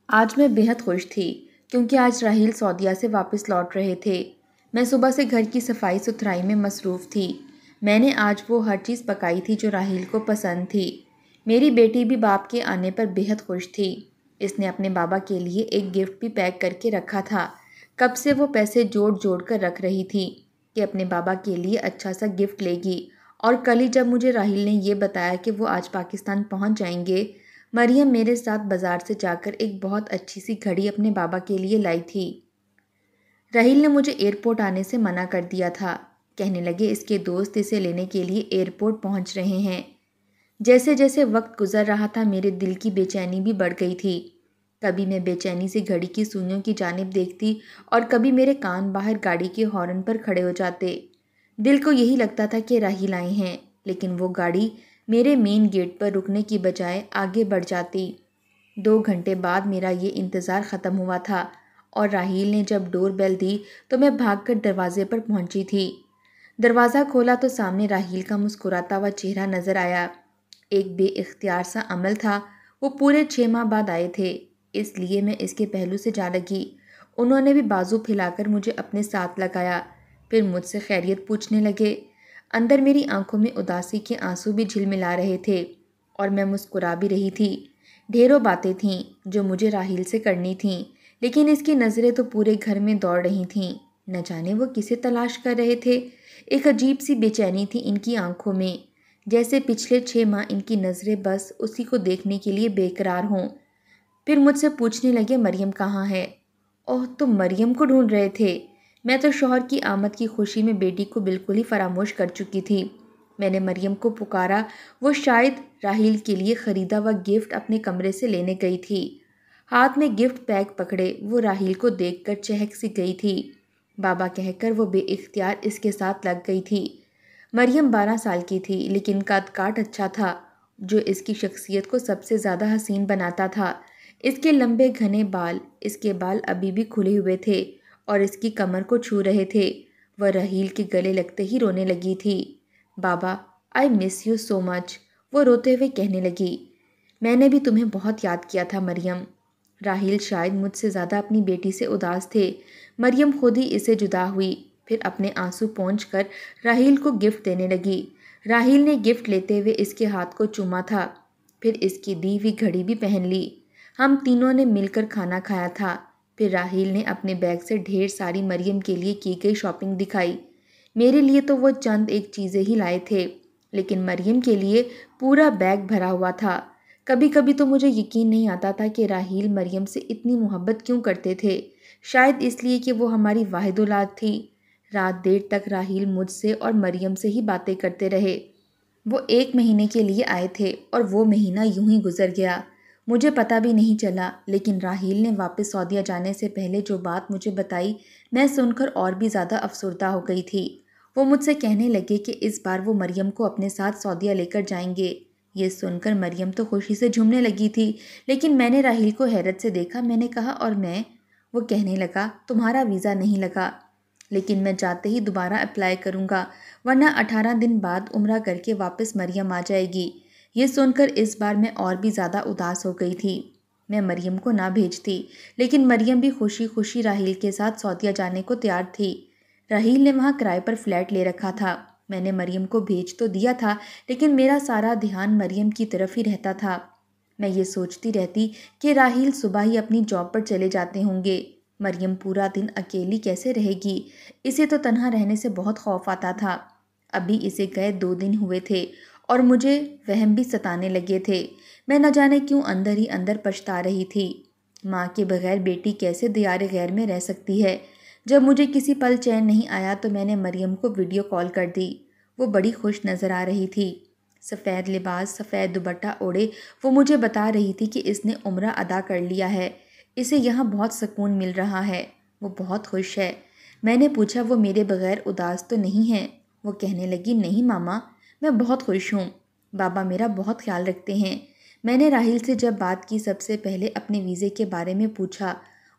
آج میں بہت خوش تھی کیونکہ آج راحیل سعودیہ سے واپس لوٹ رہے تھے۔ میں صبح سے گھر کی صفائی ستھرائی میں مصروف تھی۔ میں نے آج وہ ہر چیز پکائی تھی جو راحیل کو پسند تھی۔ میری بیٹی بھی باپ کے آنے پر بہت خوش تھی۔ اس نے اپنے بابا کے لیے ایک گفٹ بھی پیک کر کے رکھا تھا۔ کب سے وہ پیسے جوڑ جوڑ کر رکھ رہی تھی کہ اپنے بابا کے لیے اچھا سا گفٹ لے گی، اور کل ہی جب مجھے راحیل نے یہ بتایا کہ وہ آج پاکستان پہنچ جائیں گے، مریم میرے ساتھ بازار سے جا کر ایک بہت اچھی سی گھڑی اپنے بابا کے لیے لائی تھی۔ راحیل نے مجھے ایئرپورٹ آنے سے منع کر دیا تھا۔ کہنے لگے اس کے دوست اسے لینے کے لیے ایئرپورٹ پہنچ رہے ہیں۔ جیسے جیسے وقت گزر رہا تھا میرے دل کی بے چینی بھی بڑھ گئی تھی۔ کبھی میں بے چینی سے گھڑی کی سوئیوں کی جانب دیکھتی اور کبھی میرے کان باہر گاڑی کے ہارن پر کھڑے ہو جاتے۔ دل کو یہی لگتا تھا کہ راحیل آئے ہیں، لیکن وہ گاڑی میرے مین گیٹ پر رکنے کی بجائے آگے بڑھ جاتی۔ 2 گھنٹے بعد میرا یہ انتظار ختم ہوا تھا اور راحیل نے جب ڈور بیل دی تو میں بھاگ کر دروازے پر پہنچی تھی۔ دروازہ کھولا تو سامنے راحیل کا مسکراتا ہوا چہرہ نظر آیا۔ ایک بے اختیار سا عمل تھا۔ وہ پورے 6 ماہ بعد آئے تھے، اس لیے میں اس کے پہلو سے جا لگی۔ انہوں نے بھی بازو پھیلا کر مجھے اپنے ساتھ لگایا، پھر مجھ سے خیریت پوچھنے لگے۔ اندر میری آنکھوں میں اداسی کے آنسو بھی جھلملا رہے تھے اور میں مسکرا بھی رہی تھی۔ ڈھیروں باتیں تھیں جو مجھے راحیل سے کرنی تھیں، لیکن اس کی نظریں تو پورے گھر میں دوڑ رہی تھیں۔ نہ جانے وہ کسے تلاش کر رہے تھے۔ ایک عجیب سی بے چینی تھی ان کی آنکھوں میں، جیسے پچھلے 6 ماہ ان کی نظریں بس اسی کو دیکھنے کے لیے بے قرار ہوں۔ پھر مجھ سے پوچھنے لگے مریم کہاں ہے؟ اوہ، تم مریم کو ڈھونڈ رہے تھے؟ میں تو شوہر کی آمد کی خوشی میں بیٹی کو بالکل ہی فراموش کر چکی تھی۔ میں نے مریم کو پکارا۔ وہ شاید راحیل کے لیے خریدا ہوا گفٹ اپنے کمرے سے لینے گئی تھی۔ ہاتھ میں گفٹ پیک پکڑے وہ راحیل کو دیکھ کر چہک سی گئی تھی۔ بابا کہہ کر وہ بے اختیار اس کے ساتھ لگ گئی تھی۔ مریم 12 سال کی تھی، لیکن قد کاٹ اچھا تھا جو اس کی شخصیت کو سب سے زیادہ حسین بناتا تھا۔ اس کے لمبے گھنے بال، اس کے بال ابھی بھی کھلے ہوئے تھے اور اس کی کمر کو چھو رہے تھے۔ وہ راحیل کے گلے لگتے ہی رونے لگی تھی۔ بابا، آئی مس یو سو مچ، وہ روتے ہوئے کہنے لگی۔ میں نے بھی تمہیں بہت یاد کیا تھا مریم۔ راحیل شاید مجھ سے زیادہ اپنی بیٹی سے اداس تھے۔ مریم خود ہی اسے جدا ہوئی، پھر اپنے آنسو پونچھ کر راحیل کو گفٹ دینے لگی۔ راحیل نے گفٹ لیتے ہوئے اس کے ہاتھ کو چوما تھا، پھر اس کی دی ہوئی گھڑی بھی پہن لی۔ ہم تینوں نے مل کر کھانا کھایا تھا۔ پھر راحیل نے اپنے بیگ سے ڈھیر ساری مریم کے لیے کی گئی شاپنگ دکھائی۔ میرے لیے تو وہ چند ایک چیزیں ہی لائے تھے، لیکن مریم کے لیے پورا بیگ بھرا ہوا تھا۔ کبھی کبھی تو مجھے یقین نہیں آتا تھا کہ راحیل مریم سے اتنی محبت کیوں کرتے تھے۔ شاید اس لیے کہ وہ ہماری واحد اولاد تھی۔ رات دیر تک راحیل مجھ سے اور مریم سے ہی باتیں کرتے رہے۔ وہ 1 مہینے کے لیے آئے تھے اور وہ مہینہ یوں ہی گزر گیا۔ مجھے پتہ بھی نہیں چلا، لیکن راحیل نے واپس سعودیہ جانے سے پہلے جو بات مجھے بتائی، میں سن کر اور بھی زیادہ افسردہ ہو گئی تھی۔ وہ مجھ سے کہنے لگے کہ اس بار وہ مریم کو اپنے ساتھ سعودیہ لے کر جائیں گے۔ یہ سن کر مریم تو خوشی سے جھومنے لگی تھی، لیکن میں نے راحیل کو حیرت سے دیکھا۔ میں نے کہا اور میں؟ وہ کہنے لگا تمہارا ویزا نہیں لگا، لیکن میں جاتے ہی دوبارہ اپلائی کروں گا، ورنہ 18 دن بعد عمرہ کر کے واپس مریم آ جائے گی۔ یہ سن کر اس بار میں اور بھی زیادہ اداس ہو گئی تھی۔ میں مریم کو نہ بھیجتی، لیکن مریم بھی خوشی خوشی راحیل کے ساتھ سعودیہ جانے کو تیار تھی۔ راحیل نے وہاں کرائے پر فلیٹ لے رکھا تھا۔ میں نے مریم کو بھیج تو دیا تھا، لیکن میرا سارا دھیان مریم کی طرف ہی رہتا تھا۔ میں یہ سوچتی رہتی کہ راحیل صبح ہی اپنی جاب پر چلے جاتے ہوں گے۔ مریم پورا دن اکیلی کیسے رہے گی؟ اسے تو تنہا رہنے سے بہت خوف آتا تھا۔ ابھی اسے گئے 2 دن ہوئے تھے اور مجھے وہم بھی ستانے لگے تھے۔ میں نہ جانے کیوں اندر ہی اندر پچھتا رہی تھی۔ ماں کے بغیر بیٹی کیسے دیار غیر میں رہ سکتی ہے؟ جب مجھے کسی پل چین نہیں آیا تو میں نے مریم کو ویڈیو کال کر دی۔ وہ بڑی خوش نظر آ رہی تھی۔ سفید لباس، سفید دوپٹہ اوڑھے وہ مجھے بتا رہی تھی کہ اس نے عمرہ ادا کر لیا ہے، اسے یہاں بہت سکون مل رہا ہے، وہ بہت خوش ہے۔ میں نے پوچھا وہ میرے بغیر اداس تو نہیں ہے؟ وہ کہنے لگی نہیں ماما، میں بہت خوش ہوں، بابا میرا بہت خیال رکھتے ہیں۔ میں نے راحیل سے جب بات کی سب سے پہلے اپنے ویزے کے بارے میں پوچھا۔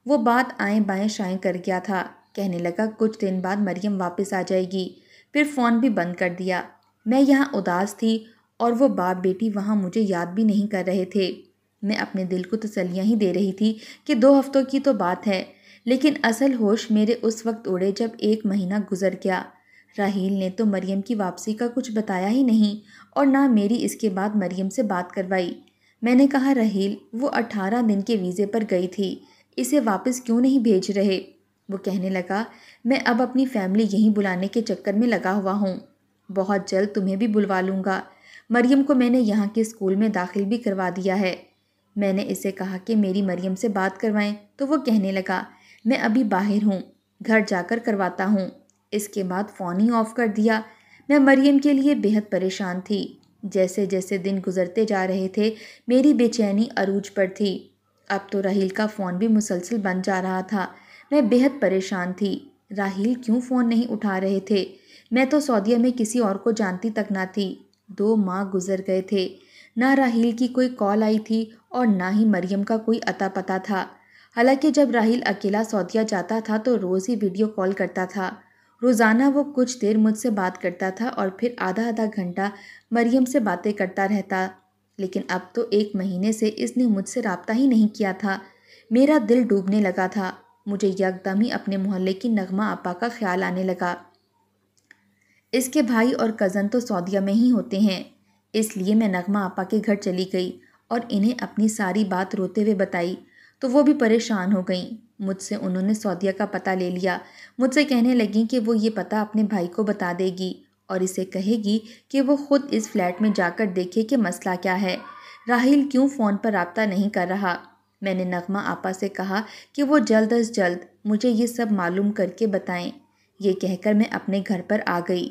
وہ بات آئیں بائیں شائیں کر گیا تھا۔ کہنے لگا کچھ دن بعد مریم واپس آ جائے گی، پھر فون بھی بند کر دیا۔ میں یہاں اداس تھی اور وہ باپ بیٹی وہاں مجھے یاد بھی نہیں کر رہے تھے۔ میں اپنے دل کو تسلیاں ہی دے رہی تھی کہ 2 ہفتوں کی تو بات ہے، لیکن اصل ہوش میرے اس وقت اڑے جب 1 مہینہ گزر گیا۔ راحیل نے تو مریم کی واپسی کا کچھ بتایا ہی نہیں اور نہ میری اس کے بعد مریم سے بات کروائی۔ میں نے کہا راحیل وہ 18 دن کے ویزے پر گئی تھی، اسے واپس کیوں نہیں بھیج رہے؟ وہ کہنے لگا میں اب اپنی فیملی یہیں بلانے کے چکر میں لگا ہوا ہوں، بہت جلد تمہیں بھی بلوا لوں گا۔ مریم کو میں نے یہاں کے اسکول میں داخل بھی کروا دیا ہے۔ میں نے اسے کہا کہ میری مریم سے بات کروائیں تو وہ کہنے لگا میں ابھی باہر ہوں، گھر جا کر کرواتا ہوں۔ اس کے بعد فون ہی آف کر دیا۔ میں مریم کے لیے بے حد پریشان تھی۔ جیسے جیسے دن گزرتے جا رہے تھے میری بے چینی عروج پر تھی۔ اب تو راحیل کا فون بھی مسلسل بند جا رہا تھا۔ میں بے حد پریشان تھی۔ راحیل کیوں فون نہیں اٹھا رہے تھے؟ میں تو سعودیہ میں کسی اور کو جانتی تک نہ تھی۔ 2 ماہ گزر گئے تھے، نہ راحیل کی کوئی کال آئی تھی اور نہ ہی مریم کا کوئی اتا پتہ تھا۔ حالانکہ جب راحیل اکیلا سعودیہ جاتا تھا تو روز ہی ویڈیو کال کرتا تھا۔ روزانہ وہ کچھ دیر مجھ سے بات کرتا تھا اور پھر آدھا گھنٹہ مریم سے باتیں کرتا رہتا، لیکن اب تو 1 مہینے سے اس نے مجھ سے رابطہ ہی نہیں کیا تھا۔ میرا دل ڈوبنے لگا تھا۔ مجھے یکدم ہی اپنے محلے کی نغمہ آپا کا خیال آنے لگا۔ اس کے بھائی اور کزن تو سعودیہ میں ہی ہوتے ہیں، اس لیے میں نغمہ آپا کے گھر چلی گئی اور انہیں اپنی ساری بات روتے ہوئے بتائی تو وہ بھی پریشان ہو گئیں۔ مجھ سے انہوں نے سعودیہ کا پتہ لے لیا۔ مجھ سے کہنے لگیں کہ وہ یہ پتہ اپنے بھائی کو بتا دے گی اور اسے کہے گی کہ وہ خود اس فلیٹ میں جا کر دیکھے کہ مسئلہ کیا ہے، راحیل کیوں فون پر رابطہ نہیں کر رہا۔ میں نے نغمہ آپا سے کہا کہ وہ جلد از جلد مجھے یہ سب معلوم کر کے بتائیں۔ یہ کہہ کر میں اپنے گھر پر آ گئی۔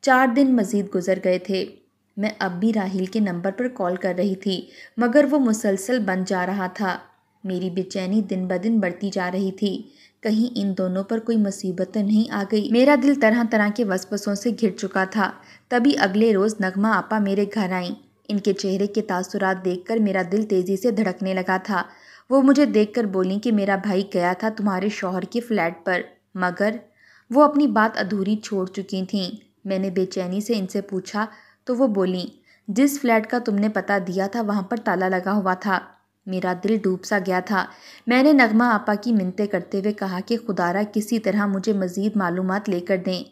4 دن مزید گزر گئے تھے۔ میں اب بھی راحیل کے نمبر پر کال کر رہی تھی مگر وہ مسلسل بند جا رہا تھا۔ میری بے چینی دن بدن بڑھتی جا رہی تھی، کہیں ان دونوں پر کوئی مصیبت تو نہیں آ گئی۔ میرا دل طرح طرح کے وسوسوں سے گھر چکا تھا۔ تبھی اگلے روز نغمہ آپا میرے گھر آئیں۔ ان کے چہرے کے تاثرات دیکھ کر میرا دل تیزی سے دھڑکنے لگا تھا۔ وہ مجھے دیکھ کر بولیں کہ میرا بھائی گیا تھا تمہارے شوہر کے فلیٹ پر، مگر وہ اپنی بات ادھوری چھوڑ چکی تھیں۔ میں نے بے چینی سے ان سے پوچھا تو وہ بولیں جس فلیٹ کا تم نے پتہ دیا تھا وہاں پر تالا لگا ہوا تھا۔ میرا دل ڈوب سا گیا تھا۔ میں نے نغمہ آپا کی منتیں کرتے ہوئے کہا کہ خدا را کسی طرح مجھے مزید معلومات لے کر دیں،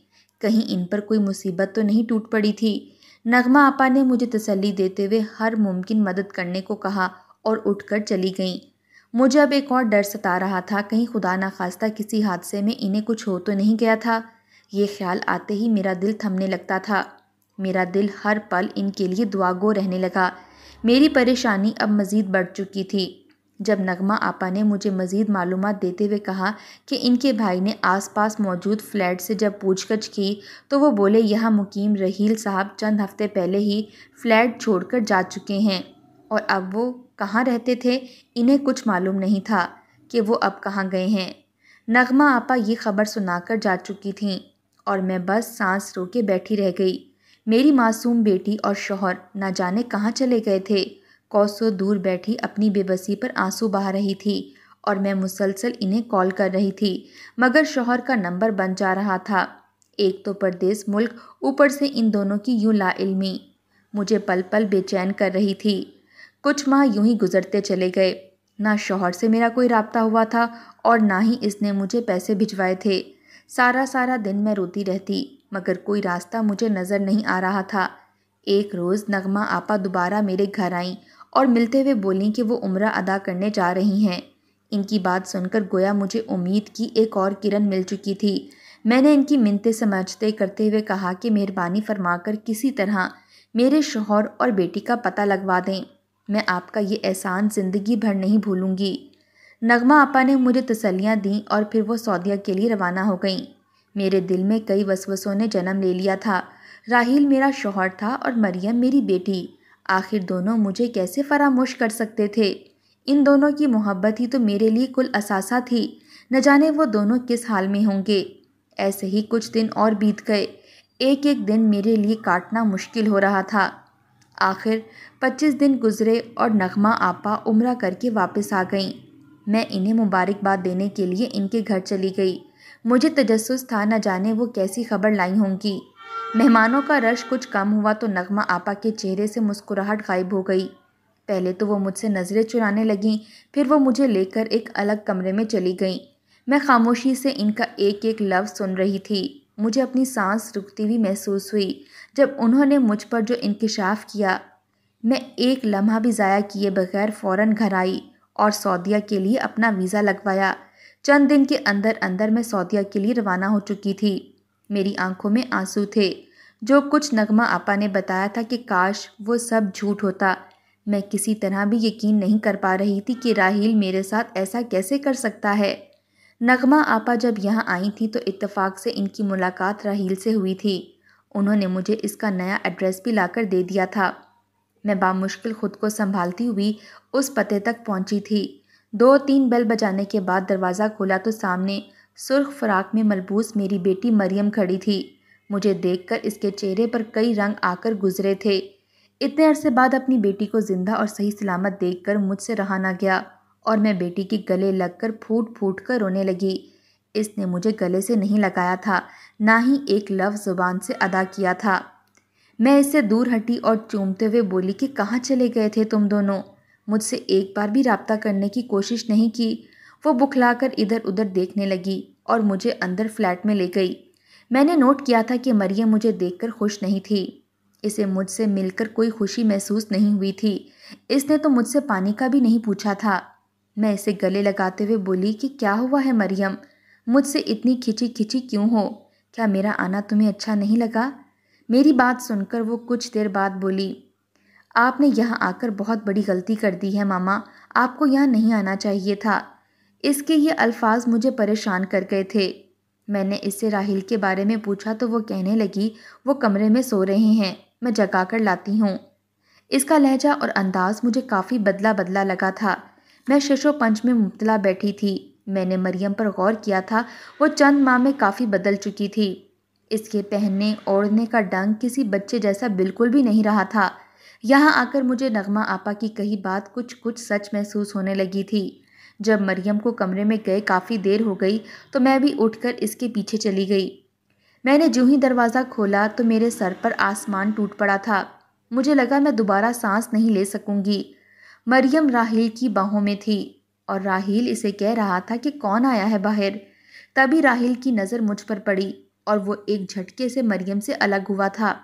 کہیں ان پر کوئی مصیبت تو نہیں ٹوٹ پڑی تھی۔ نغمہ آپا نے مجھے تسلی دیتے ہوئے ہر ممکن مدد کرنے کو کہا اور اٹھ کر چلی گئیں۔ مجھے اب ایک اور ڈر ستا رہا تھا، کہیں خدا نخواستہ کسی حادثے میں انہیں کچھ ہو تو نہیں گیا تھا۔ یہ خیال آتے ہی میرا دل تھمنے لگتا تھا۔ میرا دل ہر پل ان کے لیے دعا گو رہنے لگا۔ میری پریشانی اب مزید بڑھ چکی تھی۔ جب نغمہ آپا نے مجھے مزید معلومات دیتے ہوئے کہا کہ ان کے بھائی نے آس پاس موجود فلیٹ سے جب پوچھ گچھ کی تو وہ بولے یہاں مقیم راحیل صاحب چند ہفتے پہلے ہی فلیٹ چھوڑ کر جا چکے ہیں، اور اب وہ کہاں رہتے تھے انہیں کچھ معلوم نہیں تھا کہ وہ اب کہاں گئے ہیں۔ نغمہ آپا یہ خبر سنا کر جا چکی تھیں اور میں بس سانس روکے بیٹھی رہ گئی۔ میری معصوم بیٹی اور شوہر نہ جانے کہاں چلے گئے تھے۔ کوسوں دور بیٹھی اپنی بے بسی پر آنسو بہا رہی تھی اور میں مسلسل انہیں کال کر رہی تھی مگر شوہر کا نمبر بند جا رہا تھا۔ ایک تو پردیس ملک، اوپر سے ان دونوں کی یوں لا علمی مجھے پل پل بے چین کر رہی تھی۔ کچھ ماہ یوں ہی گزرتے چلے گئے۔ نہ شوہر سے میرا کوئی رابطہ ہوا تھا اور نہ ہی اس نے مجھے پیسے بھجوائے تھے۔ سارا دن میں روتی رہتی مگر کوئی راستہ مجھے نظر نہیں آ رہا تھا۔ ایک روز نغمہ آپا دوبارہ میرے گھر آئیں اور ملتے ہوئے بولیں کہ وہ عمرہ ادا کرنے جا رہی ہیں۔ ان کی بات سن کر گویا مجھے امید کی ایک اور کرن مل چکی تھی۔ میں نے ان کی منتیں سمجھتے کرتے ہوئے کہا کہ مہربانی فرما کر کسی طرح میرے شوہر اور بیٹی کا پتہ لگوا دیں، میں آپ کا یہ احسان زندگی بھر نہیں بھولوں گی۔ نغمہ آپا نے مجھے تسلیاں دیں اور پھر وہ سعودیہ کے لیے روانہ ہو گئیں۔ میرے دل میں کئی وسوسوں نے جنم لے لیا تھا۔ راحیل میرا شوہر تھا اور مریم میری بیٹی، آخر دونوں مجھے کیسے فراموش کر سکتے تھے؟ ان دونوں کی محبت ہی تو میرے لیے کل اثاثہ تھی، نہ جانے وہ دونوں کس حال میں ہوں گے۔ ایسے ہی کچھ دن اور بیت گئے، ایک ایک دن میرے لیے کاٹنا مشکل ہو رہا تھا۔ آخر 25 دن گزرے اور نغمہ آپا عمرہ کر کے واپس آ گئیں۔ میں انہیں مبارکباد دینے کے لیے ان کے گھر چلی گئی۔ مجھے تجسس تھا نہ جانے وہ کیسی خبر لائی ہوں گی۔ مہمانوں کا رش کچھ کم ہوا تو نغمہ آپا کے چہرے سے مسکراہٹ غائب ہو گئی۔ پہلے تو وہ مجھ سے نظریں چرانے لگیں، پھر وہ مجھے لے کر ایک الگ کمرے میں چلی گئیں۔ میں خاموشی سے ان کا ایک ایک لفظ سن رہی تھی۔ مجھے اپنی سانس رکتی ہوئی محسوس ہوئی جب انہوں نے مجھ پر جو انکشاف کیا۔ میں ایک لمحہ بھی ضائع کیے بغیر فوراً گھر آئی اور سعودیہ کے لیے اپنا ویزا لگوایا۔ چند دن کے اندر اندر میں سعودیہ کے لیے روانہ ہو چکی تھی۔ میری آنکھوں میں آنسو تھے۔ جو کچھ نغمہ آپا نے بتایا تھا کہ کاش وہ سب جھوٹ ہوتا، میں کسی طرح بھی یقین نہیں کر پا رہی تھی کہ راحیل میرے ساتھ ایسا کیسے کر سکتا ہے۔ نغمہ آپا جب یہاں آئی تھیں تو اتفاق سے ان کی ملاقات راحیل سے ہوئی تھی۔ انہوں نے مجھے اس کا نیا ایڈریس بھی لا کر دے دیا تھا۔ میں بامشکل خود کو سنبھالتی ہوئی اس پتے تک پہنچی تھی۔ 2-3 بیل بجانے کے بعد دروازہ کھولا تو سامنے سرخ فراق میں ملبوس میری بیٹی مریم کھڑی تھی۔ مجھے دیکھ کر اس کے چہرے پر کئی رنگ آ کر گزرے تھے۔ اتنے عرصے بعد اپنی بیٹی کو زندہ اور صحیح سلامت دیکھ کر مجھ سے رہا نہ گیا اور میں بیٹی کے گلے لگ کر پھوٹ پھوٹ کر رونے لگی۔ اس نے مجھے گلے سے نہیں لگایا تھا، نہ ہی ایک لفظ زبان سے ادا کیا تھا۔ میں اس سے دور ہٹی اور چومتے ہوئے بولی کہ کہاں چلے گئے تھے تم دونوں؟ مجھ سے ایک بار بھی رابطہ کرنے کی کوشش نہیں کی۔ وہ بکھلا کر ادھر ادھر دیکھنے لگی اور مجھے اندر فلیٹ میں لے گئی۔ میں نے نوٹ کیا تھا کہ مریم مجھے دیکھ کر خوش نہیں تھی۔ اسے مجھ سے مل کر کوئی خوشی محسوس نہیں ہوئی تھی۔ اس نے تو مجھ سے پانی کا بھی نہیں پوچھا تھا۔ میں اسے گلے لگاتے ہوئے بولی کہ کیا ہوا ہے مریم؟ مجھ سے اتنی کھچی کھچی کیوں ہو؟ کیا میرا آنا تمہیں اچھا نہیں لگا؟ میری بات سن کر وہ کچھ دیر بعد بولی، آپ نے یہاں آ کر بہت بڑی غلطی کر دی ہے ماما، آپ کو یہاں نہیں آنا چاہیے تھا۔ اس کے یہ الفاظ مجھے پریشان کر گئے تھے۔ میں نے اس سے راحیل کے بارے میں پوچھا تو وہ کہنے لگی وہ کمرے میں سو رہے ہیں، میں جگا کر لاتی ہوں۔ اس کا لہجہ اور انداز مجھے کافی بدلا بدلا لگا تھا۔ میں شش و پنج میں مبتلا بیٹھی تھی۔ میں نے مریم پر غور کیا تھا، وہ چند ماہ میں کافی بدل چکی تھی۔ اس کے پہننے اوڑھنے کا ڈھنگ کسی بچے جیسا بالکل بھی نہیں رہا تھا۔ یہاں آ کر مجھے نغمہ آپا کی کہی بات کچھ سچ محسوس ہونے لگی تھی۔ جب مریم کو کمرے میں گئے کافی دیر ہو گئی تو میں بھی اٹھ کر اس کے پیچھے چلی گئی۔ میں نے جو ہی دروازہ کھولا تو میرے سر پر آسمان ٹوٹ پڑا تھا۔ مجھے لگا میں دوبارہ سانس نہیں لے سکوں گی۔ مریم راحیل کی باہوں میں تھی اور راحیل اسے کہہ رہا تھا کہ کون آیا ہے باہر۔ تبھی راحیل کی نظر مجھ پر پڑی اور وہ ایک جھٹکے سے مریم سے الگ ہوا تھا۔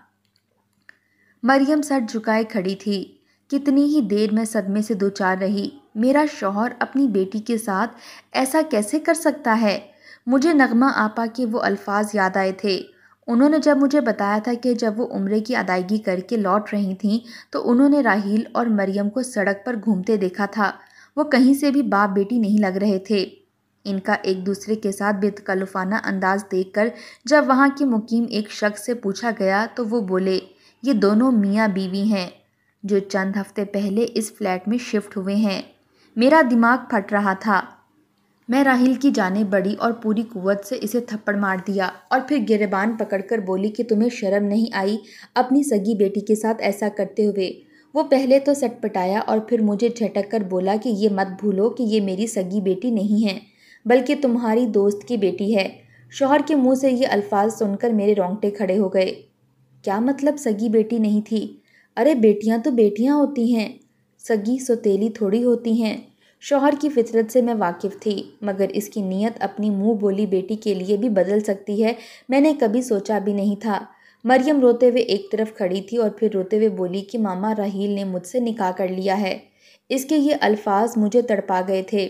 مریم سر جھکائے کھڑی تھی۔ کتنی ہی دیر میں صدمے سے دوچار رہی۔ میرا شوہر اپنی بیٹی کے ساتھ ایسا کیسے کر سکتا ہے؟ مجھے نغمہ آپا کے وہ الفاظ یاد آئے تھے۔ انہوں نے جب مجھے بتایا تھا کہ جب وہ عمرے کی ادائیگی کر کے لوٹ رہی تھیں تو انہوں نے راحیل اور مریم کو سڑک پر گھومتے دیکھا تھا۔ وہ کہیں سے بھی باپ بیٹی نہیں لگ رہے تھے۔ ان کا ایک دوسرے کے ساتھ بے تکلفانہ انداز دیکھ کر جب وہاں کے مقیم ایک شخص سے پوچھا گیا تو وہ بولے یہ دونوں میاں بیوی ہیں جو چند ہفتے پہلے اس فلیٹ میں شفٹ ہوئے ہیں۔ میرا دماغ پھٹ رہا تھا۔ میں راحیل کی جانب بڑھی اور پوری قوت سے اسے تھپڑ مار دیا اور پھر گریبان پکڑ کر بولی کہ تمہیں شرم نہیں آئی اپنی سگی بیٹی کے ساتھ ایسا کرتے ہوئے؟ وہ پہلے تو سٹ پٹایا اور پھر مجھے جھٹک کر بولا کہ یہ مت بھولو کہ یہ میری سگی بیٹی نہیں ہے بلکہ تمہاری دوست کی بیٹی ہے۔ شوہر کے منہ سے یہ الفاظ سن کر میرے رونگٹے کھڑے ہو گئے۔ کیا مطلب سگی بیٹی نہیں تھی؟ ارے بیٹیاں تو بیٹیاں ہوتی ہیں، سگی سوتیلی تھوڑی ہوتی ہیں۔ شوہر کی فطرت سے میں واقف تھی، مگر اس کی نیت اپنی منہ بولی بیٹی کے لیے بھی بدل سکتی ہے میں نے کبھی سوچا بھی نہیں تھا۔ مریم روتے ہوئے ایک طرف کھڑی تھی اور پھر روتے ہوئے بولی کہ ماما راحیل نے مجھ سے نکاح کر لیا ہے۔ اس کے یہ الفاظ مجھے تڑپا گئے تھے۔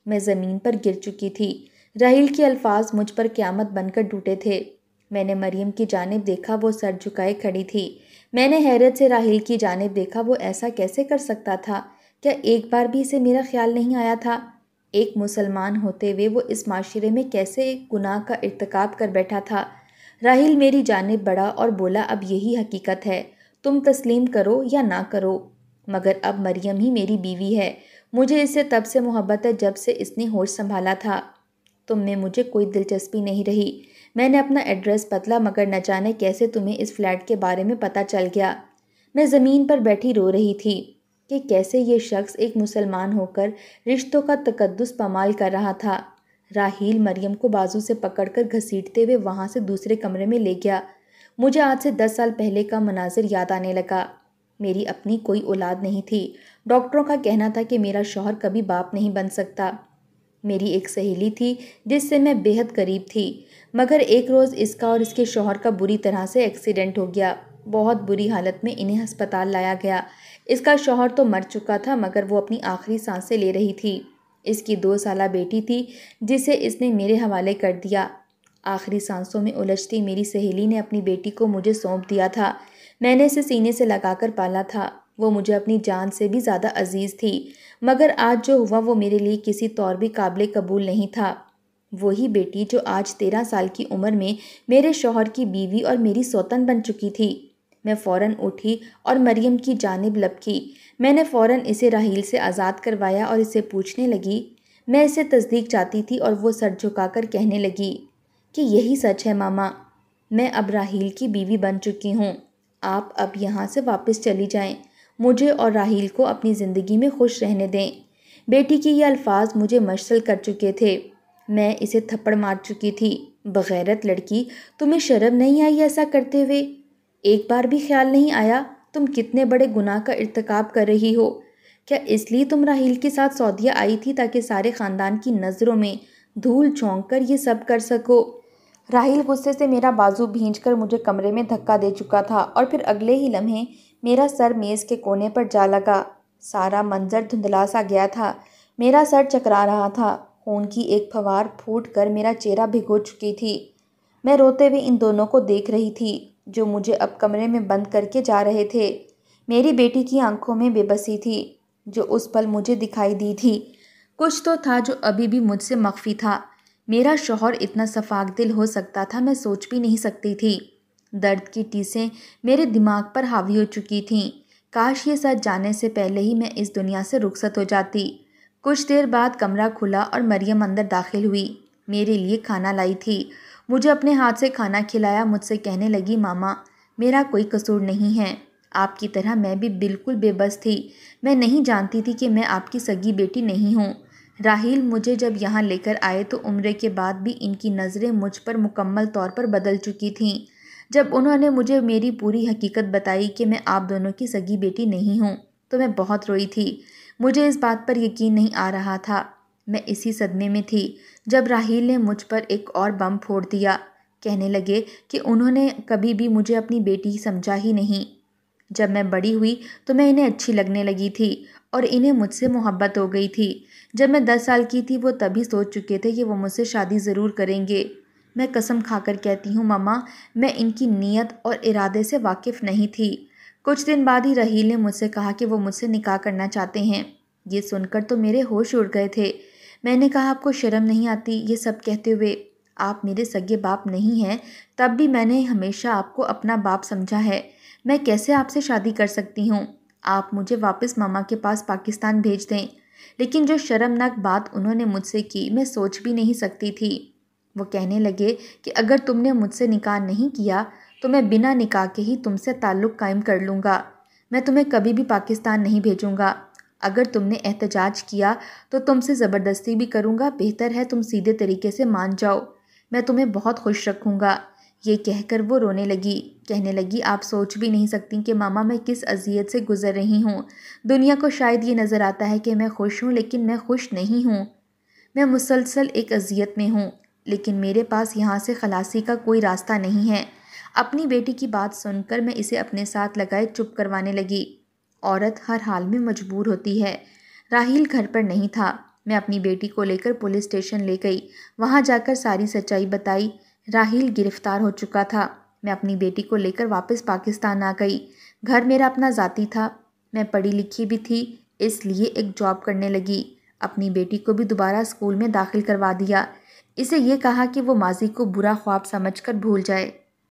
میں زمین پر گر چکی تھی۔ راحیل کے الفاظ مجھ پر قیامت بن کر ٹوٹے تھے۔ میں نے مریم کی جانب دیکھا، وہ سر جھکائے کھڑی تھی۔ میں نے حیرت سے راحیل کی جانب دیکھا، وہ ایسا کیسے کر سکتا تھا؟ کیا ایک بار بھی اسے میرا خیال نہیں آیا تھا؟ ایک مسلمان ہوتے ہوئے وہ اس معاشرے میں کیسے ایک گناہ کا ارتکاب کر بیٹھا تھا؟ راحیل میری جانب بڑھا اور بولا اب یہی حقیقت ہے، تم تسلیم کرو یا نہ کرو، مگر اب مریم ہی میری بیوی ہے۔ مجھے اس سے تب سے محبت ہے جب سے اس نے ہوش سنبھالا تھا۔ تم میں مجھے کوئی دلچسپی نہیں رہی۔ میں نے اپنا ایڈریس بدلا مگر نہ جانے کیسے تمہیں اس فلیٹ کے بارے میں پتہ چل گیا۔ میں زمین پر بیٹھی رو رہی تھی کہ کیسے یہ شخص ایک مسلمان ہو کر رشتوں کا تقدس پامال کر رہا تھا۔ راحیل مریم کو بازو سے پکڑ کر گھسیٹتے ہوئے وہاں سے دوسرے کمرے میں لے گیا۔ مجھے آج سے 10 سال پہلے کا مناظر یاد آنے لگا۔ میری اپنی کوئی اولاد نہیں تھی۔ ڈاکٹروں کا کہنا تھا کہ میرا شوہر کبھی باپ نہیں بن سکتا۔ میری ایک سہیلی تھی جس سے میں بے حد قریب تھی، مگر ایک روز اس کا اور اس کے شوہر کا بری طرح سے ایکسیڈنٹ ہو گیا۔ بہت بری حالت میں انہیں ہسپتال لایا گیا۔ اس کا شوہر تو مر چکا تھا مگر وہ اپنی آخری سانسیں لے رہی تھی۔ اس کی 2 سالہ بیٹی تھی جسے اس نے میرے حوالے کر دیا۔ آخری سانسوں میں الجھتی میری سہیلی نے اپنی بیٹی کو مجھے سونپ دیا تھا۔ میں نے اسے سینے سے لگا کر پالا تھا۔ وہ مجھے اپنی جان سے بھی زیادہ عزیز تھی، مگر آج جو ہوا وہ میرے لیے کسی طور بھی قابل قبول نہیں تھا۔ وہی بیٹی جو آج 13 سال کی عمر میں میرے شوہر کی بیوی اور میری سوتن بن چکی تھی۔ میں فوراً اٹھی اور مریم کی جانب لپکی۔ میں نے فوراً اسے راحیل سے آزاد کروایا اور اسے پوچھنے لگی۔ میں اسے تصدیق چاہتی تھی اور وہ سر جھکا کر کہنے لگی کہ یہی سچ ہے ماما، میں اب راحیل کی بیوی بن چکی ہوں۔ آپ اب یہاں سے واپس چلی جائیں، مجھے اور راحیل کو اپنی زندگی میں خوش رہنے دیں۔ بیٹی کی یہ الفاظ مجھے مشتعل کر چکے تھے۔ میں اسے تھپڑ مار چکی تھی۔ بغیرت لڑکی، تمہیں شرم نہیں آئی ایسا کرتے ہوئے؟ ایک بار بھی خیال نہیں آیا تم کتنے بڑے گناہ کا ارتکاب کر رہی ہو؟ کیا اس لیے تم راحیل کے ساتھ سعودیہ آئی تھی تاکہ سارے خاندان کی نظروں میں دھول جھونک کر یہ سب کر سکو؟ راحیل غصے سے میرا بازو بھینچ کر مجھے کمرے میں دھکا دے چکا تھا اور پھر اگلے ہی لمحے میرا سر میز کے کونے پر جا لگا۔ سارا منظر دھندلا سا گیا تھا۔ میرا سر چکرا رہا تھا۔ خون کی ایک پھوار پھوٹ کر میرا چہرہ بھگو چکی تھی۔ میں روتے ہوئے ان دونوں کو دیکھ رہی تھی جو مجھے اب کمرے میں بند کر کے جا رہے تھے۔ میری بیٹی کی آنکھوں میں بے بسی تھی جو اس پل مجھے دکھائی دی تھی۔ کچھ تو تھا جو ابھی بھی مجھ سے مخفی تھا۔ میرا شوہر اتنا شفاق دل ہو سکتا تھا میں سوچ بھی نہیں سکتی تھی۔ درد کی ٹیسیں میرے دماغ پر حاوی ہو چکی تھیں۔ کاش یہ سچ جانے سے پہلے ہی میں اس دنیا سے رخصت ہو جاتی۔ کچھ دیر بعد کمرہ کھلا اور مریم اندر داخل ہوئی۔ میرے لیے کھانا لائی تھی۔ مجھے اپنے ہاتھ سے کھانا کھلایا، مجھ سے کہنے لگی ماما میرا کوئی قصور نہیں ہے، آپ کی طرح میں بھی بالکل بے بس تھی۔ میں نہیں جانتی تھی کہ میں آپ کی سگی بیٹی نہیں ہوں۔ راحیل مجھے جب یہاں لے کر آئے تو عمرے کے بعد بھی ان کی نظریں مجھ پر مکمل طور پر بدل چکی تھیں۔ جب انہوں نے مجھے میری پوری حقیقت بتائی کہ میں آپ دونوں کی سگی بیٹی نہیں ہوں تو میں بہت روئی تھی۔ مجھے اس بات پر یقین نہیں آ رہا تھا۔ میں اسی صدمے میں تھی جب راحیل نے مجھ پر ایک اور بم پھوڑ دیا۔ کہنے لگے کہ انہوں نے کبھی بھی مجھے اپنی بیٹی سمجھا ہی نہیں۔ جب میں بڑی ہوئی تو میں انہیں اچھی لگنے لگی تھی اور انہیں مجھ سے محبت ہو گئی تھی۔ جب میں 10 سال کی تھی وہ تبھی سوچ چکے تھے کہ وہ مجھ سے شادی ضرور کریں گے۔ میں قسم کھا کر کہتی ہوں ماما میں ان کی نیت اور ارادے سے واقف نہیں تھی۔ کچھ دن بعد ہی راحیل نے مجھ سے کہا کہ وہ مجھ سے نکاح کرنا چاہتے ہیں۔ یہ سن کر تو میرے ہوش اڑ گئے تھے۔ میں نے کہا آپ کو شرم نہیں آتی یہ سب کہتے ہوئے؟ آپ میرے سگے باپ نہیں ہیں، تب بھی میں نے ہمیشہ آپ کو اپنا باپ سمجھا ہے۔ میں کیسے آپ سے شادی کر سکتی ہوں؟ آپ مجھے واپس ماما کے پاس پاکستان بھیج دیں۔ لیکن جو شرمناک بات انہوں نے مجھ سے کی میں سوچ بھی نہیں سکتی تھی۔ وہ کہنے لگے کہ اگر تم نے مجھ سے نکاح نہیں کیا تو میں بنا نکاح کے ہی تم سے تعلق قائم کر لوں گا۔ میں تمہیں کبھی بھی پاکستان نہیں بھیجوں گا۔ اگر تم نے احتجاج کیا تو تم سے زبردستی بھی کروں گا، بہتر ہے تم سیدھے طریقے سے مان جاؤ، میں تمہیں بہت خوش رکھوں گا۔ یہ کہہ کر وہ رونے لگی۔ کہنے لگی آپ سوچ بھی نہیں سکتی کہ ماما میں کس اذیت سے گزر رہی ہوں۔ دنیا کو شاید یہ نظر آتا ہے کہ میں خوش ہوں لیکن میں خوش نہیں ہوں۔ میں مسلسل ایک اذیت میں ہوں، لیکن میرے پاس یہاں سے خلاصی کا کوئی راستہ نہیں ہے۔ اپنی بیٹی کی بات سن کر میں اسے اپنے ساتھ لگائے چپ کروانے لگی۔ عورت ہر حال میں مجبور ہوتی ہے۔ راحیل گھر پر نہیں تھا۔ میں اپنی بیٹی کو لے کر پولیس اسٹیشن لے گئی۔ وہاں جا کر ساری سچائی بتائی۔ راحیل گرفتار ہو چکا تھا۔ میں اپنی بیٹی کو لے کر واپس پاکستان آ گئی۔ گھر میرا اپنا ذاتی تھا۔ میں پڑھی لکھی بھی تھی، اس لیے ایک جاب کرنے لگی۔ اپنی بیٹی کو بھی دوبارہ اسکول میں داخل کروا دیا۔ اسے یہ کہا کہ وہ ماضی کو برا خواب سمجھ کر بھول جائے۔